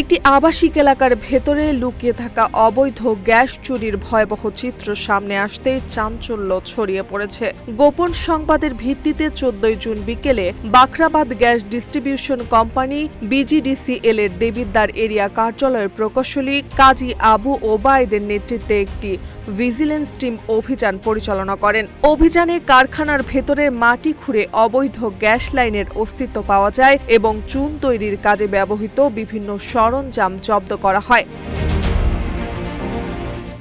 একটি আবাসিক এলাকার ভেতরে লুকিয়ে থাকা অবৈধ গ্যাস চুরির ভয়াবহ চিত্র সামনে আসতেই চাঞ্চল্য ছড়িয়ে পড়েছে। গোপন সংবাদের ভিত্তিতে 14 জুন বিকেলে বাখরাবাদ গ্যাস ডিস্ট্রিবিউশন কোম্পানি বিজিডিসিএল এর দেবিদ্বার এরিয়া কার্যালয়ের প্রকৌশলী কাজী আবু ওবায়দের নেতৃত্বে একটি ভিজিলেন্স টিম অভিযান পরিচালনা করেন। অভিযানে কারখানার ভেতরে মাটি খুঁড়ে অবৈধ গ্যাস লাইনের অস্তিত্ব পাওয়া যায় এবং চুন তৈরির কাজে ব্যবহৃত বিভিন্ন সরঞ্জাম জব্দ করা হয়।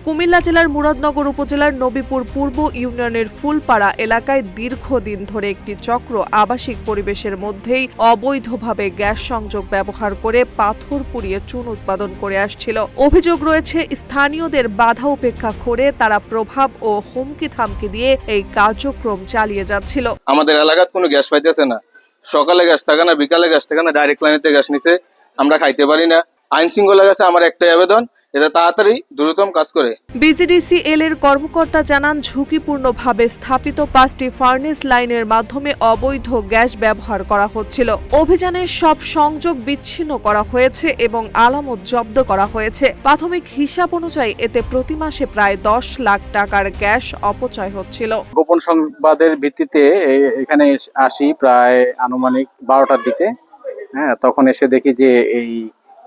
কুমিল্লা জেলার মুরাদনগর উপজেলার নবীপুর পূর্ব ইউনিয়নের ফুলপাড়া এলাকায় দীর্ঘদিন ধরে একটি চক্র আবাসিক পরিবেশের মধ্যেই অবৈধভাবে গ্যাস সংযোগ ব্যবহার করে পাথর পুড়িয়ে চুন উৎপাদন করে আসছিল। অভিযোগ রয়েছে, স্থানীয়দের বাধা উপেক্ষা করে তারা প্রভাব ও হুমকি থামকি দিয়ে এই কার্যক্রম চালিয়ে যাচ্ছিল। আমাদের এলাকার কোনো গ্যাস পাইতেছে না, সকালে গ্যাস থাকে না, বিকালে গ্যাস থাকে না, ডাইরেক্ট লাইনেতে গ্যাস নিছে, আমরা খাইতে পারি না। আইন শৃঙ্খলার কাছে আমার একটাই আবেদন, এটা তাড়াতাড়ি দ্রুততম কাজ করে। বিজিডিসিএল এর কর্মকর্তা জানান, ঝুঁকিপূর্ণভাবে স্থাপিত 5টি ফার্নেস লাইনের মাধ্যমে অবৈধ গ্যাস ব্যবহার করা হচ্ছিল। অভিযানে সব সংযোগ বিচ্ছিন্ন করা হয়েছে এবং আলামত জব্দ করা হয়েছে। প্রাথমিক হিসাব অনুযায়ী এতে প্রতি মাসে প্রায় 10 লাখ টাকার গ্যাস অপচয় হচ্ছিল। গোপন সংবাদের ভিত্তিতে এখানে আসি প্রায় আনুমানিক 12টার দিকে। তখন এসে দেখি যে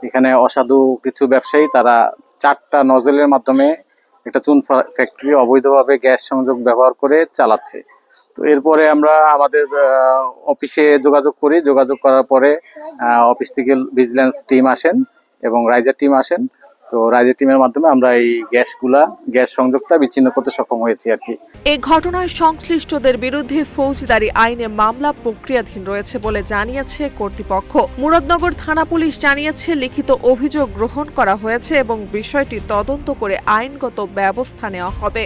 এখানে অসাধু কিছু ব্যবসায়ী তারা 4টা নজলের মাধ্যমে একটা চুন ফ্যাক্টরি অবৈধভাবে গ্যাস সংযোগ ব্যবহার করে চালাচ্ছে। তো এরপরে আমরা আমাদের অফিসে যোগাযোগ করি। যোগাযোগ করার পরে অফিস থেকে ভিজিলেন্স টিম আসেন এবং রাইজার টিম আসেন। তো রাইজার টিমের মাধ্যমে আমরা এই গ্যাস সংযোগটা বিচ্ছিন্ন করতে সক্ষম হয়েছি আর কি। এই ঘটনায় সংশ্লিষ্টদের বিরুদ্ধে ফৌজদারি আইনে মামলা প্রক্রিয়াধীন রয়েছে বলে জানিয়েছে কর্তৃপক্ষ। মুরাদনগর থানা পুলিশ জানিয়েছে, লিখিত অভিযোগ গ্রহণ করা হয়েছে এবং বিষয়টি তদন্ত করে আইনগত ব্যবস্থা নেওয়া হবে।